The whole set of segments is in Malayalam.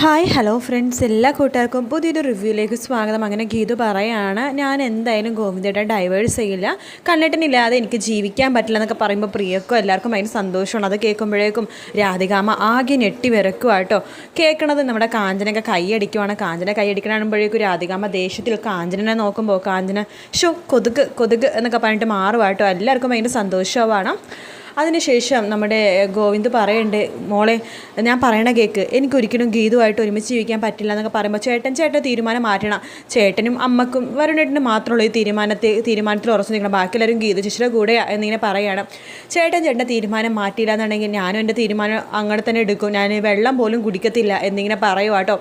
ഹായ് ഹലോ ഫ്രണ്ട്സ്, എല്ലാ കൂട്ടുകാർക്കും പുതിയൊരു റിവ്യൂയിലേക്ക് സ്വാഗതം. അങ്ങനെ ഗീതു പറയാണ്, ഞാൻ എന്തായാലും ഗോവിന്ദേട്ടൻ ഡൈവേഴ്സ് ചെയ്യില്ല, കണ്ണേട്ടനില്ലാതെ എനിക്ക് ജീവിക്കാൻ പറ്റില്ല എന്നൊക്കെ പറയുമ്പോൾ പ്രിയക്കും എല്ലാവർക്കും അതിന് സന്തോഷമാണ്. അത് കേൾക്കുമ്പോഴേക്കും രാധികാമ്മ ആകെ ഞെട്ടി വിറക്കുക കേട്ടോ. കേൾക്കണത് നമ്മുടെ കാഞ്ചനൊക്കെ കൈയടിക്കുവാണ്. കാഞ്ചന കൈയടിക്കണമ്പോഴേക്കും രാധികാമ്മ ദേഷ്യത്തിൽ കാഞ്ചനെ നോക്കുമ്പോൾ കാഞ്ചന കൊതുക് കൊതുക് എന്നൊക്കെ പറഞ്ഞിട്ട് മാറുക കേട്ടോ. എല്ലാവർക്കും അതിൻ്റെ സന്തോഷമാണ്. അതിനുശേഷം നമ്മുടെ ഗോവിന്ദ് പറയുന്നുണ്ട്, മോളെ ഞാൻ പറയണ കേക്ക്, എനിക്കൊരിക്കലും ഗീതുമായിട്ട് ഒരുമിച്ച് ജീവിക്കാൻ പറ്റില്ല എന്നൊക്കെ പറയുമ്പോൾ ചേട്ടൻ തീരുമാനം മാറ്റണം. ചേട്ടനും അമ്മക്കും വരുണേട്ടനും മാത്രമുള്ള ഈ തീരുമാനത്തിൽ ഉറച്ചു നിൽക്കണം, ബാക്കിയെല്ലാവരും ഗീതു ചേച്ചിയുടെ കൂടെ എന്നിങ്ങനെ പറയുകയാണ്. ചേട്ടൻ്റെ തീരുമാനം മാറ്റിയില്ല എന്നുണ്ടെങ്കിൽ ഞാനും എൻ്റെ തീരുമാനം അങ്ങനെ തന്നെ എടുക്കും, ഞാൻ വെള്ളം പോലും കുടിക്കത്തില്ല എന്നിങ്ങനെ പറയുക കേട്ടോ.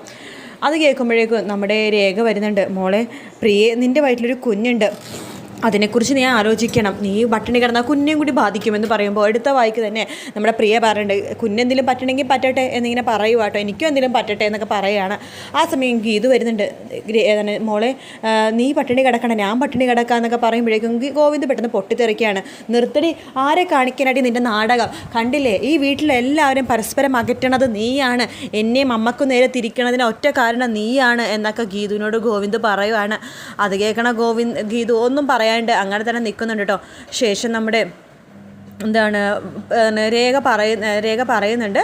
അത് കേൾക്കുമ്പോഴേക്കും നമ്മുടെ രേഖ വരുന്നുണ്ട്, മോളെ പ്രിയേ, നിൻ്റെ വയറ്റിലൊരു കുഞ്ഞുണ്ട്, അതിനെക്കുറിച്ച് നീ ആലോചിക്കണം, നീ പട്ടിണി കിടന്നാൽ കുഞ്ഞും കൂടി ബാധിക്കുമെന്ന് പറയുമ്പോൾ അടുത്ത വായിക്ക് തന്നെ നമ്മുടെ പ്രിയ പറയുന്നുണ്ട്, കുഞ്ഞെന്തെങ്കിലും പറ്റണമെങ്കിൽ പറ്റട്ടെ എന്നിങ്ങനെ പറയുക കേട്ടോ, എനിക്കും എന്തെങ്കിലും പറ്റട്ടെ എന്നൊക്കെ പറയുകയാണ്. ആ സമയം ഗീതു വരുന്നുണ്ട്, മോളെ നീ പട്ടിണി കിടക്കണം, ഞാൻ പട്ടിണി കിടക്കുക എന്നൊക്കെ പറയുമ്പോഴേക്കും ഗോവിന്ദ് പെട്ടെന്ന് പൊട്ടിത്തെറിക്കുകയാണ്. നിർത്തടി, ആരെ കാണിക്കാനായിട്ട് നിൻ്റെ നാടകം കണ്ടില്ലേ, ഈ വീട്ടിലെല്ലാവരും പരസ്പരം അകറ്റണത് നീയാണ്, എന്നെയും അമ്മക്കും നേരെ തിരിക്കണതിന് ഒറ്റ കാരണം നീയാണ് എന്നൊക്കെ ഗീതുവിനോട് ഗോവിന്ദ് പറയുവാണ്. അത് കേൾക്കണ ഗീതു ഒന്നും അങ്ങനെ തന്നെ നിൽക്കുന്നുണ്ട് കേട്ടോ. ശേഷം നമ്മുടെ രേഖ പറയുന്നുണ്ട്,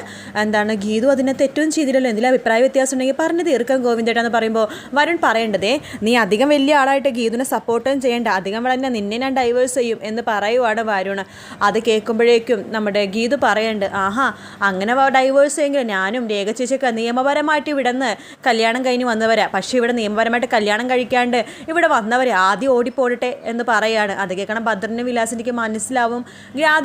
ഗീതു അതിനെ തെറ്റും ചെയ്തില്ലല്ലോ, എന്തെങ്കിലും അഭിപ്രായ വ്യത്യാസം ഉണ്ടെങ്കിൽ പറഞ്ഞു തീർക്കാം ഗോവിന്ദേട്ടാന്ന് പറയുമ്പോൾ വരുൺ പറയേണ്ടതേ, നീ അധികം വലിയ ആളായിട്ട് ഗീതുവിനെ സപ്പോർട്ടും ചെയ്യേണ്ട, അധികം വളഞ്ഞാൽ നിന്നെ ഞാൻ ഡൈവേഴ്സ് ചെയ്യും എന്ന് പറയുവാണ് വരുൺ. അത് കേൾക്കുമ്പോഴേക്കും നമ്മുടെ ഗീതു പറയുന്നുണ്ട്, ആഹാ അങ്ങനെ ഡൈവേഴ്സ് ചെയ്യെങ്കിൽ ഞാനും രേഖ ചേച്ചിയൊക്കെ നിയമപരമായിട്ട് ഇവിടെ നിന്ന് കല്യാണം കഴിഞ്ഞ് വന്നവരാ, പക്ഷേ ഇവിടെ നിയമപരമായിട്ട് കല്യാണം കഴിക്കാണ്ട് ഇവിടെ വന്നവരെ ആദ്യം ഓടിപ്പോടട്ടെ എന്ന് പറയുകയാണ്. അത് കേൾക്കണം ഭദ്രനും വിലാസിനിക്ക് മനസ്സിലാവും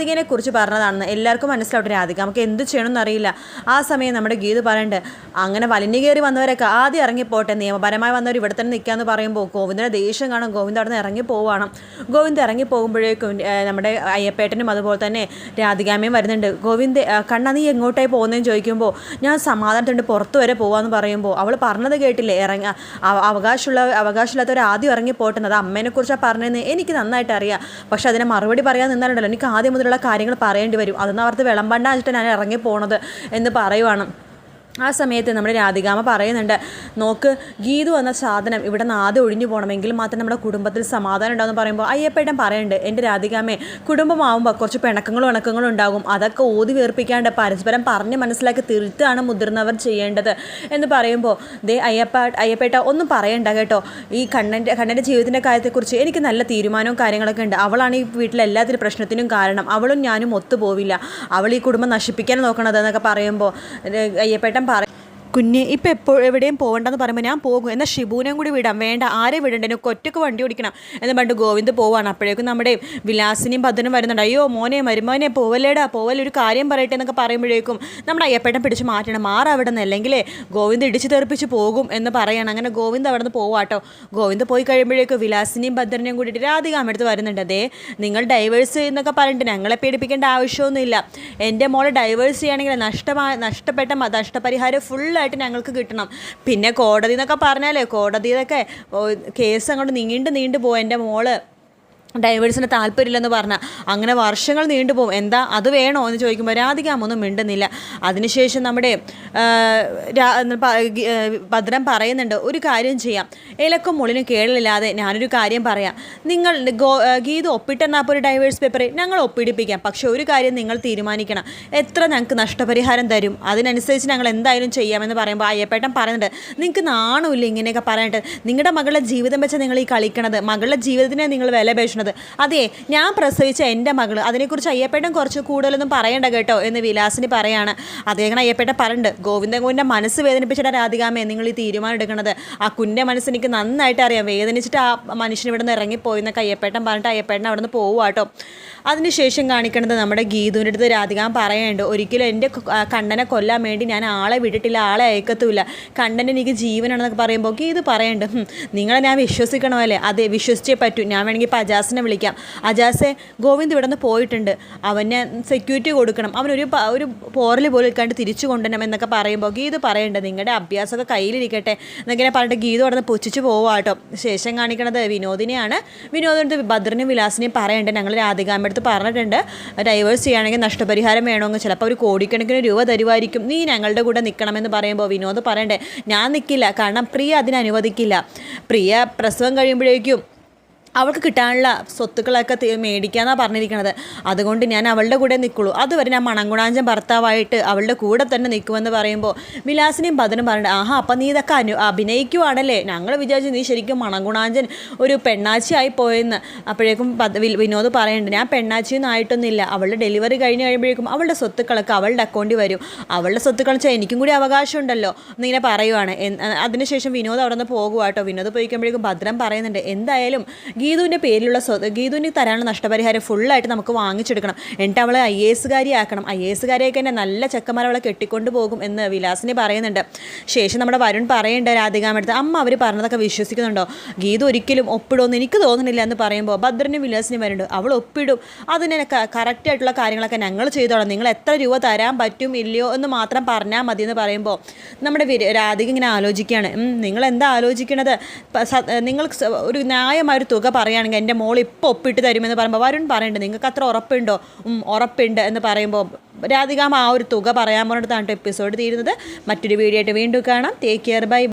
രാധികനെ കുറിച്ച് പറഞ്ഞതാണെന്ന് എല്ലാവർക്കും മനസ്സിലാവട്ടെ. രാധിക നമുക്ക് എന്ത് ചെയ്യണമെന്ന് അറിയില്ല. ആ സമയം നമ്മുടെ ഗീതു പറയുന്നുണ്ട്, അങ്ങനെ വലിഞ്ഞു കയറി വന്നവരൊക്കെ ആദ്യം ഇറങ്ങിപ്പോട്ടെ, നിയമപരമായി വന്നവർ ഇവിടെ തന്നെ നിൽക്കാമെന്ന് പറയുമ്പോൾ ഗോവിന്ദൻ്റെ ദേഷ്യം കാണും. ഗോവിന്ദ് അവിടെ നിന്ന് ഇറങ്ങി പോവുകയാണ്. ഗോവിന്ദ് ഇറങ്ങി പോകുമ്പോഴേക്കും നമ്മുടെ അയ്യപ്പേട്ടനും അതുപോലെ തന്നെ രാധികാമ്മയും വരുന്നുണ്ട്. ഗോവിന്ദ് കണ്ണ നീ എങ്ങോട്ടായി പോകുന്നതെന്ന് ചോദിക്കുമ്പോൾ ഞാൻ സമാധാനത്തിൻ്റെ പുറത്ത് വരെ പോകാമെന്ന് പറയുമ്പോൾ അവൾ പറഞ്ഞത് കേട്ടില്ലേ, അവകാശമില്ലാത്തവർ ആദ്യം ഇറങ്ങി പോട്ടുന്നത് അമ്മേനെക്കുറിച്ചാണ് പറഞ്ഞതെന്ന് എനിക്ക് നന്നായിട്ട് അറിയാം, പക്ഷെ അതിനെ മറുപടി പറയാൻ നിന്നാലുണ്ടല്ലോ എനിക്ക് ആദ്യം മുതലുള്ള കാര്യങ്ങൾ പറയേണ്ടി വരും, അതൊന്നും അവർക്ക് വിളമ്പണ്ട വെച്ചിട്ട് ഞാൻ ഇറങ്ങി പോണത് എന്ന് പറയുവാണ്. ആ സമയത്ത് നമ്മുടെ രാധികാമ്മ പറയുന്നുണ്ട്, നോക്ക് ഗീതു എന്ന സാധനം ഇവിടെ നിന്ന് ആദ്യം ഒഴിഞ്ഞു പോകണമെങ്കിൽ മാത്രം നമ്മുടെ കുടുംബത്തിൽ സമാധാനം ഉണ്ടാകുമെന്ന് പറയുമ്പോൾ അയ്യപ്പേട്ടൻ പറയുന്നുണ്ട്, എൻ്റെ രാധികാമ്മയെ കുടുംബമാവുമ്പോൾ കുറച്ച് പിണക്കങ്ങളും ഉണ്ടാകും, അതൊക്കെ ഊതി വീർപ്പിക്കാണ്ട് പരസ്പരം പറഞ്ഞ് മനസ്സിലാക്കി തിരുത്താണ് മുതിർന്നവർ ചെയ്യേണ്ടത് എന്ന് പറയുമ്പോൾ അയ്യപ്പേട്ട ഒന്നും പറയണ്ട കേട്ടോ, ഈ കണ്ണൻ്റെ ജീവിതത്തിൻ്റെ കാര്യത്തെക്കുറിച്ച് എനിക്ക് നല്ല തീരുമാനവും കാര്യങ്ങളൊക്കെ ഉണ്ട്, അവളാണ് ഈ വീട്ടിലെ എല്ലാത്തിനും പ്രശ്നത്തിനും കാരണം, അവളും ഞാനും ഒത്തുപോവില്ല, അവൾ ഈ കുടുംബം നശിപ്പിക്കാൻ നോക്കണത് എന്നൊക്കെ പറയുമ്പോൾ അയ്യപ്പേട്ടൻ കുഞ്ഞ് ഇപ്പം എവിടെയും പോകണ്ടെന്ന് പറയുമ്പോൾ ഞാൻ പോകും, എന്നാൽ ഷിബുവിനെയും കൂടി വിടാം, വേണ്ട ആരെ വിടണ്ട, എനിക്ക് ഒറ്റയ്ക്ക് വണ്ടി ഓടിക്കണം എന്ന് പറഞ്ഞിട്ട് ഗോവിന്ദ് പോവാണ്. അപ്പോഴേക്കും നമ്മുടെ വിലാസിനിയും ഭദ്രനും വരുന്നുണ്ട്, അയ്യോ മോനെ മരുമോനെ പോവല്ലൊരു കാര്യം പറയട്ടെ എന്നൊക്കെ പറയുമ്പോഴേക്കും നമ്മുടെ അയ്യപ്പേട്ടൻ പിടിച്ച് മാറ്റണം, അവിടെ നിന്ന് അല്ലെങ്കിലേ ഗോവിന്ദ് ഇടിച്ച് തെറിപ്പിച്ച് പോകും എന്ന് പറയണം. അങ്ങനെ ഗോവിന്ദ് അവിടെ നിന്ന് പോവാട്ടോ. ഗോവിന്ദ് പോയി കഴിയുമ്പോഴേക്കും വിലാസിനിയും ഭദ്രനെയും കൂടിയിട്ട് രാധികാമ്മ അടുത്ത് വരുന്നുണ്ട്, അതേ നിങ്ങൾ ഡൈവേഴ്സ് എന്നൊക്കെ പറഞ്ഞിട്ട് ഞങ്ങളെ പേടിപ്പിക്കേണ്ട ആവശ്യമൊന്നുമില്ല, എൻ്റെ മോളെ ഡൈവേഴ്സ് ചെയ്യുകയാണെങ്കിൽ നഷ്ടപ്പെട്ട നഷ്ടപരിഹാരം ഫുള്ളായിട്ട് ഞങ്ങൾക്ക് കിട്ടണം, പിന്നെ കോടതി എന്നൊക്കെ പറഞ്ഞാലേ കോടതിയിലൊക്കെ കേസ് അങ്ങോട്ട് നീണ്ടു പോകും, എൻ്റെ മോള് ഡൈവേഴ്സിന് താല്പര്യമില്ലെന്ന് പറഞ്ഞാൽ അങ്ങനെ വർഷങ്ങൾ നീണ്ടുപോകും, എന്താ അത് വേണോ എന്ന് ചോദിക്കുമ്പോൾ രാധികാമൊന്നും മിണ്ടുന്നില്ല. അതിനുശേഷം നമ്മുടെ ഭദ്രൻ പറയുന്നുണ്ട്, ഒരു കാര്യം ചെയ്യാം, ഇലക്കും മുള്ളിനും കേളില്ലാതെ ഞാനൊരു കാര്യം പറയാം, നിങ്ങൾ ഗീതു ഒപ്പിട്ടെന്നാൽ ഒരു ഡൈവേഴ്സ് പേപ്പർ ഞങ്ങൾ ഒപ്പിടിപ്പിക്കാം, പക്ഷെ ഒരു കാര്യം നിങ്ങൾ തീരുമാനിക്കണം, എത്ര ഞങ്ങൾക്ക് നഷ്ടപരിഹാരം തരും അതിനനുസരിച്ച് ഞങ്ങൾ എന്തായാലും ചെയ്യാമെന്ന് പറയുമ്പോൾ അയ്യപ്പേട്ടൻ പറയുന്നുണ്ട്, നിങ്ങൾക്ക് നാണമില്ല ഇങ്ങനെയൊക്കെ പറയാനായിട്ട്, നിങ്ങളുടെ മകളുടെ ജീവിതം വെച്ചാൽ നിങ്ങൾ ഈ കളിക്കണത്, മകളുടെ ജീവിതത്തിനെ നിങ്ങൾ വിലപേശണം, അതെ ഞാൻ പ്രസവിച്ച എൻ്റെ മകള്, അതിനെക്കുറിച്ച് അയ്യപ്പേട്ടൻ കുറച്ച് കൂടുതലൊന്നും പറയണ്ട കേട്ടോ എന്ന് വിലാസിനി പറയാണ്. അദ്ദേഹം അയ്യപ്പേട്ടൻ പറയുന്നുണ്ട്, ഗോവിന്ദൻ്റെ മനസ്സ് വേദനിപ്പിച്ചിട്ട് രാധികാമ്മയെ നിങ്ങൾ ഈ തീരുമാനം എടുക്കുന്നത്, ആ കുഞ്ഞിൻ്റെ മനസ്സ് എനിക്ക് നന്നായിട്ട് അറിയാം, വേദനിച്ചിട്ട് ആ മനുഷ്യൻ ഇവിടെ നിന്ന് ഇറങ്ങിപ്പോയിന്നൊക്കെ അയ്യപ്പേട്ടൻ പറഞ്ഞിട്ട് അയ്യപ്പേട്ടൻ അവിടെ നിന്ന് പോവുക. അതിനുശേഷം കാണിക്കുന്നത് നമ്മുടെ ഗീതുവിൻ്റെ അടുത്ത് രാധികാമ്മ പറയുന്നുണ്ട്, ഒരിക്കലും എൻ്റെ കണ്ണനെ കൊല്ലാൻ വേണ്ടി ഞാൻ ആളെ വിട്ടിട്ടില്ല, ആളെ അയക്കത്തുമില്ല, കണ്ണൻ എനിക്ക് ജീവനാണെന്നൊക്കെ പറയുമ്പോൾ ഗീതു പറയുന്നുണ്ട്, നിങ്ങളെ ഞാൻ വിശ്വസിക്കണമല്ലേ, അതെ വിശ്വസിച്ചേ പറ്റൂ, ഞാൻ വേണമെങ്കിൽ പജാസ അജാസിനെ വിളിക്കാം. അജാസെ, ഗോവിന്ദ് ഇവിടെ നിന്ന് പോയിട്ടുണ്ട്, അവനെ സെക്യൂരിറ്റി കൊടുക്കണം, അവനൊരു ഒരു പോറൽ പോലും ഇരിക്കാണ്ട് തിരിച്ചു കൊണ്ടുവരണം എന്നൊക്കെ പറയുമ്പോൾ ഗീതു പറയേണ്ടത് നിങ്ങളുടെ അഭ്യാസമൊക്കെ കയ്യിലിരിക്കട്ടെ എന്നിങ്ങനെ പറഞ്ഞിട്ട് ഗീതു അവിടെ നിന്ന് പുച്ഛിച്ച് പോവാട്ടോ. ശേഷം കാണിക്കണത് വിനോദിനെയാണ്. വിനോദിനടുത്ത് ഭദ്രനും വിലാസിനെയും പറയേണ്ടത് ഞങ്ങൾ രാധികാമ്മ അടുത്ത് പറഞ്ഞിട്ടുണ്ട്, ഡൈവേഴ്സ് ചെയ്യുകയാണെങ്കിൽ നഷ്ടപരിഹാരം വേണമെങ്കിൽ ചിലപ്പോൾ ഒരു കോടിക്കണക്കിന് രൂപ തരുമായിരിക്കും, നീ ഞങ്ങളുടെ കൂടെ നിൽക്കണമെന്ന് പറയുമ്പോൾ വിനോദ് പറയണ്ടേ ഞാൻ നിൽക്കില്ല, കാരണം പ്രിയ അതിന് അനുവദിക്കില്ല. പ്രിയ പ്രസവം കഴിയുമ്പോഴേക്കും അവൾക്ക് കിട്ടാനുള്ള സ്വത്തുക്കളൊക്കെ മേടിക്കാമെന്നാണ് പറഞ്ഞിരിക്കുന്നത്. അതുകൊണ്ട് ഞാൻ അവളുടെ കൂടെ നിൽക്കുള്ളൂ, അതുവരെ ഞാൻ മണങ്കുണാഞ്ചൻ ഭർത്താവായിട്ട് അവളുടെ കൂടെ തന്നെ നിൽക്കുമെന്ന് പറയുമ്പോൾ വിലാസിനെയും ഭദ്രനും പറഞ്ഞിട്ട് ആഹാ അപ്പം നീ ഇതൊക്കെ അഭിനയിക്കുവാണല്ലേ, ഞങ്ങൾ വിചാരിച്ചു നീ ശരിക്കും മണങ്കുണാഞ്ചൻ ഒരു പെണ്ണാച്ചിയായി പോയെന്ന്. അപ്പോഴേക്കും വിനോദ് പറയുന്നുണ്ട് ഞാൻ പെണ്ണാച്ചിയൊന്നും ആയിട്ടൊന്നുമില്ല, അവളുടെ ഡെലിവറി കഴിഞ്ഞ് കഴിയുമ്പോഴേക്കും അവളുടെ സ്വത്തുക്കളൊക്കെ അവളുടെ അക്കൗണ്ടിൽ വരും, അവളുടെ സ്വത്തുക്കൾ വെച്ചാൽ എനിക്കും കൂടി അവകാശമുണ്ടല്ലോ എന്നിങ്ങനെ പറയുവാണ്. അതിനുശേഷം വിനോദ് അവിടെ നിന്ന് പോകുവാട്ടോ. വിനോദ് പോയിക്കുമ്പോഴേക്കും ഭദ്രൻ പറയുന്നുണ്ട് എന്തായാലും ഗീതുവിൻ്റെ പേരിലുള്ള ഗീതുവിന് തരാനുള്ള നഷ്ടപരിഹാരം ഫുള്ളായിട്ട് നമുക്ക് വാങ്ങിച്ചെടുക്കണം, എന്നിട്ട് അവളെ IAS ആക്കണം, IAS തന്നെ നല്ല ചെക്കന്മാർ അവളെ കെട്ടിക്കൊണ്ട് പോകും എന്ന് വിലാസിനെ പറയുന്നുണ്ട്. ശേഷം നമ്മുടെ വരുൺ പറയേണ്ട രാധികാമ്മടുത്ത് അമ്മ അവർ പറഞ്ഞതൊക്കെ വിശ്വസിക്കുന്നുണ്ടോ, ഗീതു ഒരിക്കലും ഒപ്പിടുമെന്ന് എനിക്ക് തോന്നുന്നില്ല എന്ന് പറയുമ്പോൾ ഭദ്രനും വിലാസിനും വരുന്നുണ്ട് അവൾ ഒപ്പിടും, അതിന് കറക്റ്റായിട്ടുള്ള കാര്യങ്ങളൊക്കെ ഞങ്ങൾ ചെയ്തോളാം, നിങ്ങൾ എത്ര രൂപ തരാൻ പറ്റും ഇല്ലയോ എന്ന് മാത്രം പറഞ്ഞാൽ മതി എന്ന് പറയുമ്പോൾ നമ്മുടെ രാധിക ഇങ്ങനെ ആലോചിക്കുകയാണ്. നിങ്ങൾ എന്താ ആലോചിക്കണത്, നിങ്ങൾ ഒരു ന്യായമായൊരു തുക പറയുകയാണെങ്കിൽ എൻ്റെ മോൾ ഇപ്പോൾ ഒപ്പിട്ട് തരുമെന്ന് പറയുമ്പോൾ വരുൺ പറയണ്ട് നിങ്ങൾക്ക് അത്ര ഉറപ്പുണ്ടോ, ഉറപ്പുണ്ട് എന്ന് പറയുമ്പോൾ രാധികാമ്മ ആ ഒരു തുക പറയാൻ പറഞ്ഞിടത്താണ് എപ്പിസോഡ് തീരുന്നത്. മറ്റൊരു വീഡിയോ ആയിട്ട് വീണ്ടും കാണാം. Take care, by.